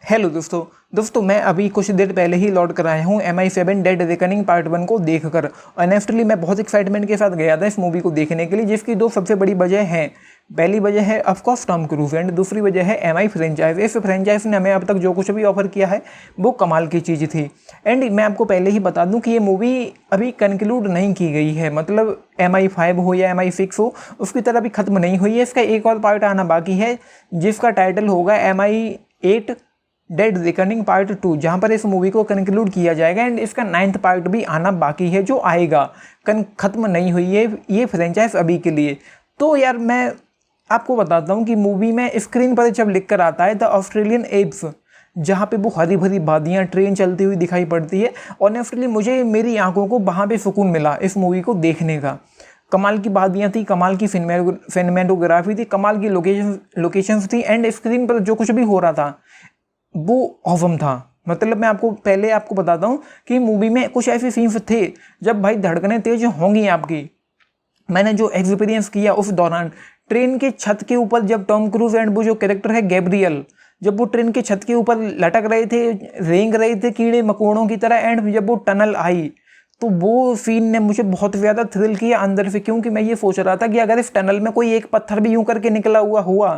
Hello दोस्तों मैं अभी कुछ देर पहले ही लौट कर आया हूँ MI7 डेड रेकनिंग पार्ट 1 को देखकर। ऑनेस्टली मैं बहुत एक्साइटमेंट के साथ गया था इस मूवी को देखने के लिए, जिसकी दो सबसे बड़ी वजह हैं। पहली वजह है ऑफकोर्स टॉम क्रूज एंड दूसरी वजह है MI फ्रेंचाइज। इस फ्रेंचाइज ने हमें अब तक जो कुछ भी ऑफर किया है वो कमाल की चीज़ थी। एंड मैं आपको पहले ही बता दूं कि ये मूवी अभी कंक्लूड नहीं की गई है, मतलब MI5 हो या MI6 हो उसकी तरह अभी ख़त्म नहीं हुई है। इसका एक और पार्ट आना बाकी है जिसका टाइटल होगा MI8 डेड रिकनिंग पार्ट 2, जहाँ पर इस मूवी को कंक्लूड किया जाएगा। एंड इसका 9th पार्ट भी आना बाकी है जो आएगा। ख़त्म नहीं हुई है ये फ्रेंचाइज अभी के लिए। तो यार मैं आपको बताता हूँ कि मूवी में स्क्रीन पर जब लिख कर आता है द ऑस्ट्रेलियन एप्स, जहाँ पे वो हरी भरी वादियाँ ट्रेन चलती हुई दिखाई पड़ती है, ऑनेस्टली मुझे मेरी आंखों को वहाँ पे सुकून मिला इस मूवी को देखने का। कमाल की वादियाँ थी, कमाल की सिनेमेटोग्राफी थी, कमाल की लोकेशंस थी एंड स्क्रीन पर जो कुछ भी हो रहा था वो ऑसम था। मतलब मैं पहले आपको बताता हूँ कि मूवी में कुछ ऐसे सीन्स थे जब भाई धड़कनें तेज होंगी आपकी। मैंने जो एक्सपीरियंस किया उस दौरान ट्रेन के छत के ऊपर, जब टॉम क्रूज एंड वो जो कैरेक्टर है गैब्रियल, जब वो ट्रेन के छत के ऊपर लटक रहे थे, रेंग रहे थे कीड़े मकोड़ों की तरह, एंड जब वो टनल आई तो वो सीन ने मुझे बहुत ज़्यादा थ्रिल किया अंदर से। क्योंकि मैं ये सोच रहा था कि अगर इस टनल में कोई एक पत्थर भी यूं करके निकला हुआ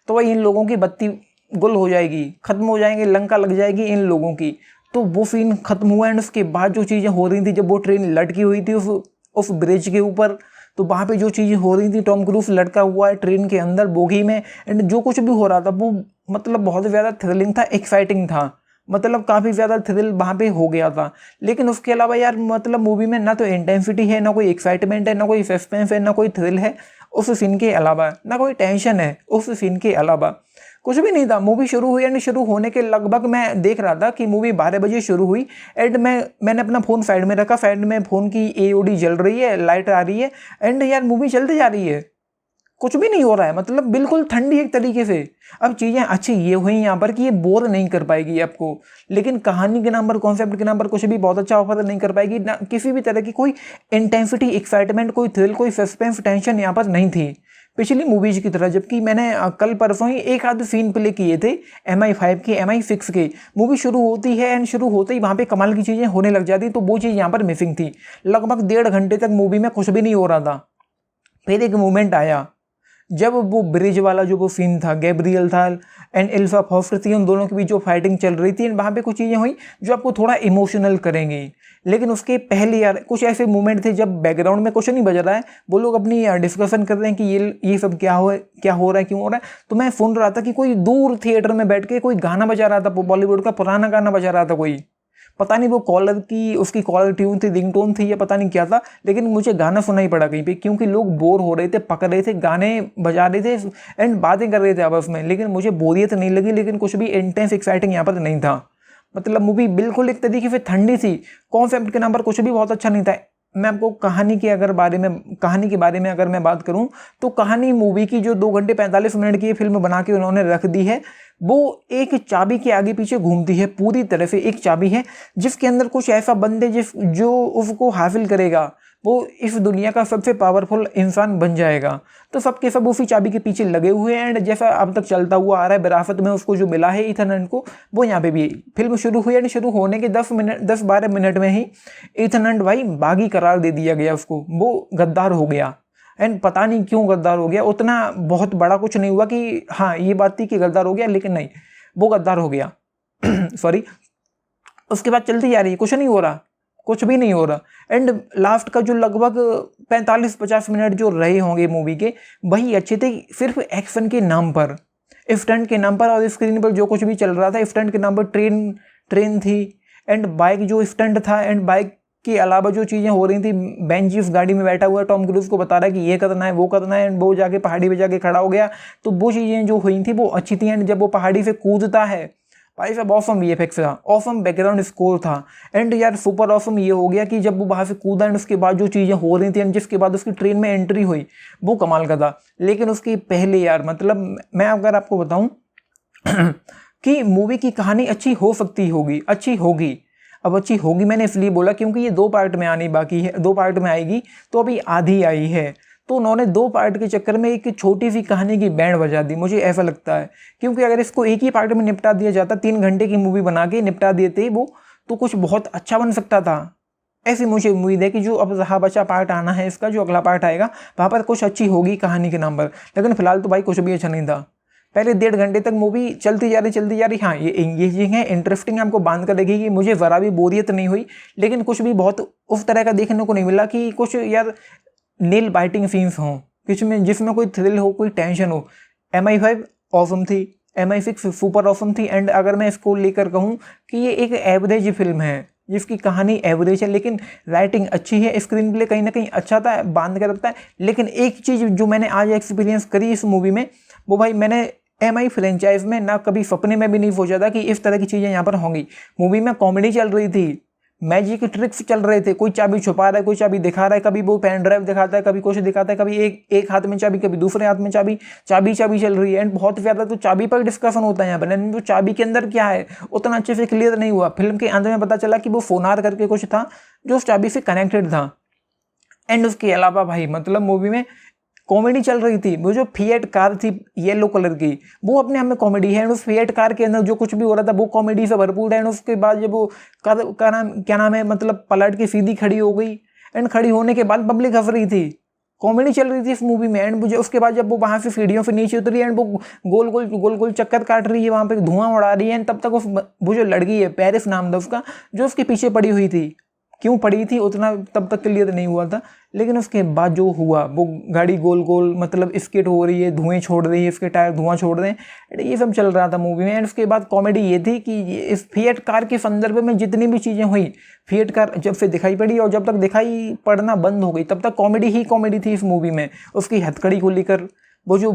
तो भाई इन लोगों की बत्ती गुल हो जाएगी, ख़त्म हो जाएंगे, लंका लग जाएगी इन लोगों की। तो वो सीन ख़त्म हुआ एंड उसके बाद जो चीज़ें हो रही थी, जब वो ट्रेन लटकी हुई थी उस ब्रिज के ऊपर, तो वहाँ पे जो चीज़ें हो रही थी, टॉम क्रूज लटका हुआ है ट्रेन के अंदर बोगी में, एंड जो कुछ भी हो रहा था वो मतलब बहुत ज़्यादा थ्रिलिंग था, एक्साइटिंग था। मतलब काफ़ी ज़्यादा थ्रिल वहाँ पे हो गया था। लेकिन उसके अलावा यार मतलब मूवी में ना तो इंटेंसिटी है, ना कोई एक्साइटमेंट है, ना कोई सस्पेंस है, ना कोई थ्रिल है उस सीन के अलावा, ना कोई टेंशन है उस सीन के अलावा, कुछ भी नहीं था। मूवी शुरू हुई एंड शुरू होने के लगभग मैं देख रहा था कि मूवी 12 बजे शुरू हुई एंड मैंने अपना फ़ोन साइड में रखा, साइड में फ़ोन की AOD जल रही है, लाइट आ रही है एंड यार मूवी चलती जा रही है, कुछ भी नहीं हो रहा है, मतलब बिल्कुल ठंडी एक तरीके से। अब चीज़ें अच्छी ये हुई यहाँ पर कि ये बोर नहीं कर पाएगी आपको, लेकिन कहानी के नाम पर, कॉन्सेप्ट के नाम पर कुछ भी बहुत अच्छा ऑफर नहीं कर पाएगी। ना किसी भी तरह की कोई इंटेंसिटी, एक्साइटमेंट, कोई थ्रिल, कोई सस्पेंस, टेंशन यहाँ पर नहीं थी पिछली मूवीज की तरह। जबकि मैंने कल परसों ही एक आध सीन प्ले किए थे MI5 के, MI6 के। मूवी शुरू होती है एंड शुरू होते ही वहाँ पे कमाल की चीज़ें होने लग जाती, तो वो चीज़ यहाँ पर मिसिंग थी। लगभग 1.5 घंटे तक मूवी में कुछ भी नहीं हो रहा था। फिर एक मोमेंट आया जब वो ब्रिज वाला जो वो सीन था, गैब्रियल था एंड इल्फा फॉस्टर थी, उन दोनों के बीच जो फाइटिंग चल रही थी, वहाँ पे कुछ चीज़ें हुई जो आपको थोड़ा इमोशनल करेंगी। लेकिन उसके पहले यार कुछ ऐसे मोमेंट थे जब बैकग्राउंड में कुछ नहीं बज रहा है, वो लोग अपनी डिस्कशन कर रहे हैं कि ये सब क्या हो रहा है, क्यों हो रहा है। तो मैं सुन रहा था कि कोई दूर थिएटर में बैठ के कोई गाना बजा रहा था, बॉलीवुड का पुराना गाना बजा रहा था कोई, पता नहीं वो उसकी कॉलर ट्यून थी, रिंगटोन थी या पता नहीं क्या था, लेकिन मुझे गाना सुना ही पड़ा कहीं पे, क्योंकि लोग बोर हो रहे थे, पकड़ रहे थे, गाने बजा रहे थे एंड बातें कर रहे थे आपस में। लेकिन मुझे बोरियत नहीं लगी, लेकिन कुछ भी इंटेंस एक्साइटिंग यहाँ पर नहीं था। मतलब मूवी बिल्कुल एक तरीके से ठंडी सी, कॉन्सेप्ट के नाम पर कुछ भी बहुत अच्छा नहीं था। मैं आपको कहानी के बारे में अगर मैं बात करूं तो कहानी मूवी की जो 2 घंटे 45 मिनट की फिल्म बना के उन्होंने रख दी है, वो एक चाबी के आगे पीछे घूमती है पूरी तरह से। एक चाबी है जिसके अंदर कुछ ऐसा बंदे जो उसको हासिल करेगा वो इस दुनिया का सबसे पावरफुल इंसान बन जाएगा। तो सबके सब उसी चाबी के पीछे लगे हुए हैं एंड जैसा अब तक चलता हुआ आ रहा है विरासत में उसको जो मिला है ईथन हंट को, वो यहाँ पे भी फिल्म शुरू हुई एंड शुरू होने के 10-12 मिनट में ही ईथन हंट भाई बागी करार दे दिया गया उसको, वो गद्दार हो गया। एंड पता नहीं क्यों गद्दार हो गया, उतना बहुत बड़ा कुछ नहीं हुआ कि हाँ ये बात थी कि गद्दार हो गया, लेकिन नहीं, वो गद्दार हो गया सॉरी। उसके बाद चलती जा रही है, कुछ नहीं हो रहा, कुछ भी नहीं हो रहा। एंड लास्ट का जो लगभग 45-50 मिनट जो रहे होंगे मूवी के, वही अच्छे थे सिर्फ एक्शन के नाम पर, स्टंट के नाम पर, और स्क्रीन पर जो कुछ भी चल रहा था स्टंट के नाम पर। ट्रेन थी एंड बाइक जो स्टंट था, एंड बाइक के अलावा जो चीज़ें हो रही थी, बेंजी उस गाड़ी में बैठा हुआ टॉम क्रूज को बता रहा है कि ये करना है वो करना है, एंड वो जाके पहाड़ी पे जाके खड़ा हो गया। तो वो चीज़ें जो हुई थी वो अच्छी थी। एंड जब वो पहाड़ी से कूदता है भाई साहब, ऑसम VFX था, ऑसम बैकग्राउंड स्कोर था एंड यार सुपर ऑसम ये हो गया कि जब वो वहाँ से कूदा एंड उसके बाद जो चीज़ें हो रही थी एंड जिसके बाद उसकी ट्रेन में एंट्री हुई, वो कमाल का था। लेकिन उसके पहले यार मतलब मैं अगर आपको बताऊं कि मूवी की कहानी अच्छी हो सकती होगी, अच्छी होगी। अब अच्छी होगी मैंने इसलिए बोला क्योंकि ये 2 पार्ट में आनी बाकी है, 2 पार्ट में आएगी, तो अभी आधी आई है। तो उन्होंने 2 पार्ट के चक्कर में एक छोटी सी कहानी की बैंड बजा दी, मुझे ऐसा लगता है। क्योंकि अगर इसको एक ही पार्ट में निपटा दिया जाता, 3 घंटे की मूवी बना के निपटा देते वो, तो कुछ बहुत अच्छा बन सकता था। ऐसी मुझे उम्मीद है कि जो अब जहाँ बचा पार्ट आना है इसका, जो अगला पार्ट आएगा वहाँ पर कुछ अच्छी होगी कहानी के नाम पर। लेकिन फिलहाल तो भाई कुछ भी अच्छा नहीं था। पहले 1.5 घंटे तक मूवी चलती जा रही। हाँ, ये एंगेजिंग है, इंटरेस्टिंग, आपको बांध कर रखेगी, मुझे ज़रा भी बोरियत नहीं हुई। लेकिन कुछ भी बहुत उस तरह का देखने को नहीं मिला कि कुछ यार नेल बाइटिंग सीन्स हों, कुछ में जिसमें कोई थ्रिल हो, कोई टेंशन हो। MI5 ऑसम थी, MI6 सुपर ऑसम थी। एंड अगर मैं इसको लेकर कहूँ कि ये एक एवरेज फिल्म है, जिसकी कहानी एवरेज है, लेकिन राइटिंग अच्छी है, स्क्रीन प्ले कहीं ना कहीं अच्छा था, बांध कर रखता है। लेकिन एक चीज़ जो मैंने आज एक्सपीरियंस करी इस मूवी में, वो भाई मैंने MI फ्रेंचाइज में ना कभी सपने में भी नहीं सोचा था कि इस तरह की चीज़ें यहाँ पर होंगी। मूवी में कॉमेडी चल रही थी, मैजिक ट्रिक्स चल रहे थे, कोई चाबी छुपा रहा है, कोई चाबी दिखा रहा है, कभी वो पेन ड्राइव दिखाता है, कभी कुछ दिखाता है, कभी एक हाथ में चाबी, कभी दूसरे हाथ में चाबी चल रही है। एंड बहुत ज़्यादा तो चाबी पर डिस्कशन होता है यहाँ पर, लेकिन वो चाबी के अंदर क्या है उतना अच्छे से क्लियर नहीं हुआ। फिल्म के अंत में पता चला कि वो फोनार करके कुछ था जो उस चाबी से कनेक्टेड था। एंड उसके अलावा भाई मतलब मूवी में कॉमेडी चल रही थी। वो जो फिएट कार थी येलो कलर की, वो अपने आप में कॉमेडी है। एंड उस फिएट कार के अंदर जो कुछ भी हो रहा था वो कॉमेडी से भरपूर है। एंड उसके बाद जब वो कार का नाम क्या नाम है मतलब पलट के सीधी खड़ी हो गई, एंड खड़ी होने के बाद पब्लिक हंस रही थी, कॉमेडी चल रही थी इस मूवी में। एंड मुझे उसके बाद जब वो वहाँ से सीढ़ियों से नीचे उतरी एंड वो गोल गोल चक्कर काट रही है, वहाँ पे धुआं उड़ा रही है, एंड तब तक वो जो लड़की है पेरिस नाम था उसका, जो उसके पीछे पड़ी हुई थी, क्यों पड़ी थी उतना तब तक क्लियर नहीं हुआ था। लेकिन उसके बाद जो हुआ, वो गाड़ी गोल गोल मतलब स्किट हो रही है, धुएं छोड़ रही है, इसके टायर धुआं छोड़ रहे हैं, ये सब चल रहा था मूवी में। एंड उसके बाद कॉमेडी ये थी कि इस फिएट कार के संदर्भ में जितनी भी चीज़ें हुई, फिएट कार जब से दिखाई पड़ी और जब तक दिखाई पड़ना बंद हो गई तब तक कॉमेडी ही कॉमेडी थी इस मूवी में। उसकी हथकड़ी को लेकर, वो जो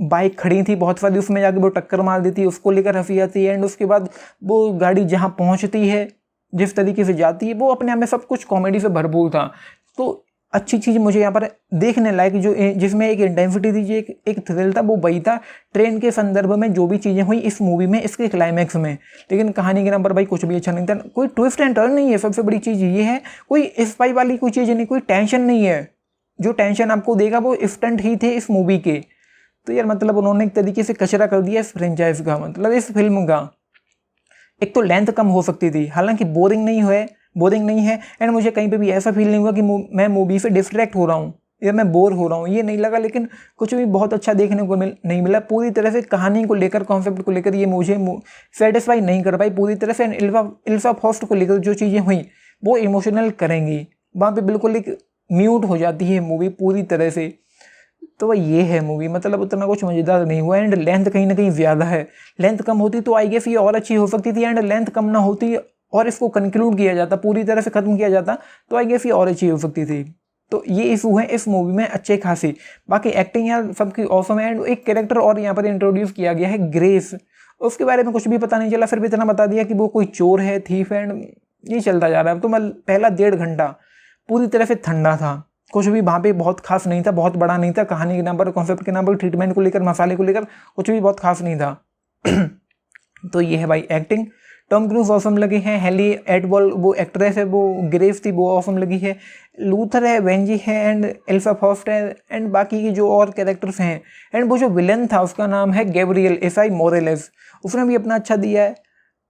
बाइक खड़ी थी बहुत सारी, उसमें जाके वो टक्कर मार देती है, उसको लेकर हंसी आती है। एंड उसके बाद वो गाड़ी जहाँ पहुँचती है, जिस तरीके से जाती है, वो अपने आप में सब कुछ कॉमेडी से भरपूर था। तो अच्छी चीज़ मुझे यहाँ पर देखने लायक जो जिसमें एक इंटेंसिटी थी, जो एक थ्रिल था, वो वही था ट्रेन के संदर्भ में जो भी चीज़ें हुई इस मूवी में, इसके क्लाइमैक्स में। लेकिन कहानी के नंबर भाई कुछ भी अच्छा नहीं था, कोई ट्विस्ट एंड टर्न नहीं है। सबसे बड़ी चीज़ ये है, कोई स्पाई वाली कोई चीज़ नहीं, कोई टेंशन नहीं है। जो टेंशन आपको देगा वो स्टंट ही थे इस मूवी के। तो यार मतलब उन्होंने एक तरीके से कचरा कर दिया इस फ्रेंचाइज का, मतलब इस फिल्म का। एक तो लेंथ कम हो सकती थी, हालांकि बोरिंग नहीं है। एंड मुझे कहीं पे भी ऐसा फील नहीं हुआ कि मैं मूवी से डिस्ट्रैक्ट हो रहा हूँ या मैं बोर हो रहा हूँ, ये नहीं लगा। लेकिन कुछ भी बहुत अच्छा देखने को नहीं मिला। पूरी तरह से कहानी को लेकर, कॉन्सेप्ट को लेकर ये मुझे सेटिस्फाई नहीं कर पाई पूरी तरह से। एंड इल्फा फॉस्ट को लेकर जो चीज़ें हुई वो इमोशनल करेंगी, वहाँ पर बिल्कुल एक म्यूट हो जाती है मूवी पूरी तरह से। तो वह ये है मूवी, मतलब उतना कुछ मज़ेदार नहीं हुआ। एंड लेंथ कहीं ना कहीं ज़्यादा है। लेंथ कम होती तो आई गेस ये और अच्छी हो सकती थी। एंड लेंथ कम ना होती और इसको कंक्लूड किया जाता, पूरी तरह से ख़त्म किया जाता, तो आई गेस ये और अच्छी हो सकती थी। तो ये इशू है इस मूवी में अच्छे खासी। बाकी एक्टिंग यार सबकी ऑसम है। एंड एक कैरेक्टर और यहाँ पर इंट्रोड्यूस किया गया है, ग्रेस। उसके बारे में कुछ भी पता नहीं चला, फिर भी इतना बता दिया कि वो कोई चोर है, थीफ है। एंड ये चलता जा रहा है। तो मैं पहला 1.5 घंटा पूरी तरह से ठंडा था, कुछ भी वहाँ पे बहुत खास नहीं था, बहुत बड़ा नहीं था। कहानी के नाम पर, कॉन्सेप्ट के नाम पर, ट्रीटमेंट को लेकर, मसाले को लेकर कुछ भी बहुत खास नहीं था। तो ये है भाई एक्टिंग। टॉम क्रूज ऑसम लगी है, हेली एटवॉल वो एक्ट्रेस है, वो ग्रेस थी, वो ऑसम लगी है। लूथर है, वेंजी है, एंड एल्फा फॉस्ट है, एंड बाकी की जो और कैरेक्टर्स हैं। एंड वो जो विलन था उसका नाम है गैब्रियल एसआई मोरेलेस, उसने भी अपना अच्छा दिया है।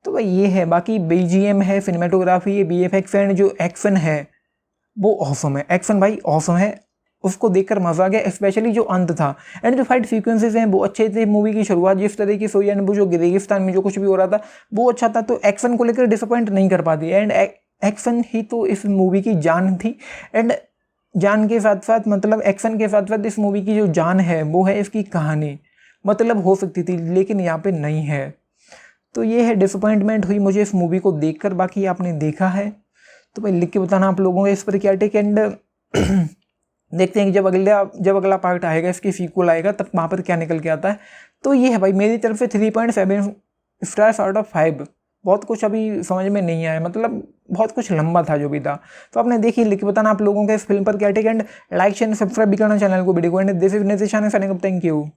तो भाई ये है। बाकी BGM है, सिनेमेटोग्राफी है, BFX एंड जो एक्शन है वो ऑसम है। एक्शन भाई ऑसम है, उसको देखकर मजा आ गया, स्पेशली जो अंत था। एंड जो फाइट सीक्वेंसेस हैं वो अच्छे थे। मूवी की शुरुआत जिस तरीके से हुई, एंड वो जो रेगिस्तान में जो कुछ भी हो रहा था वो अच्छा था। तो एक्शन को लेकर डिसअपॉइंट नहीं कर पाती। एंड एक्शन ही तो इस मूवी की जान थी। एंड जान के साथ साथ मतलब एक्शन के साथ साथ इस मूवी की जो जान है वो है इसकी कहानी। मतलब हो सकती थी लेकिन यहाँ पे नहीं है। तो ये है, डिसअपॉइंटमेंट हुई मुझे इस मूवी को देखकर। बाकी आपने देखा है तो भाई लिख के बताना आप लोगों को इस पर क्या टेक। एंड देखते हैं कि जब अगला पार्ट आएगा, इसकी सीक्वल आएगा, तब वहाँ पर क्या निकल के आता है। तो ये है भाई मेरी तरफ से 3.7 स्टार्स आउट ऑफ 5। बहुत कुछ अभी समझ में नहीं आया, मतलब बहुत कुछ लंबा था जो भी था। तो आपने देखिए, लिख के बताना आप लोगों का इस फिल्म पर क्या take. And like share subscribe भी करना चैनल को, वीडियो को। And this is Nitish, thank you.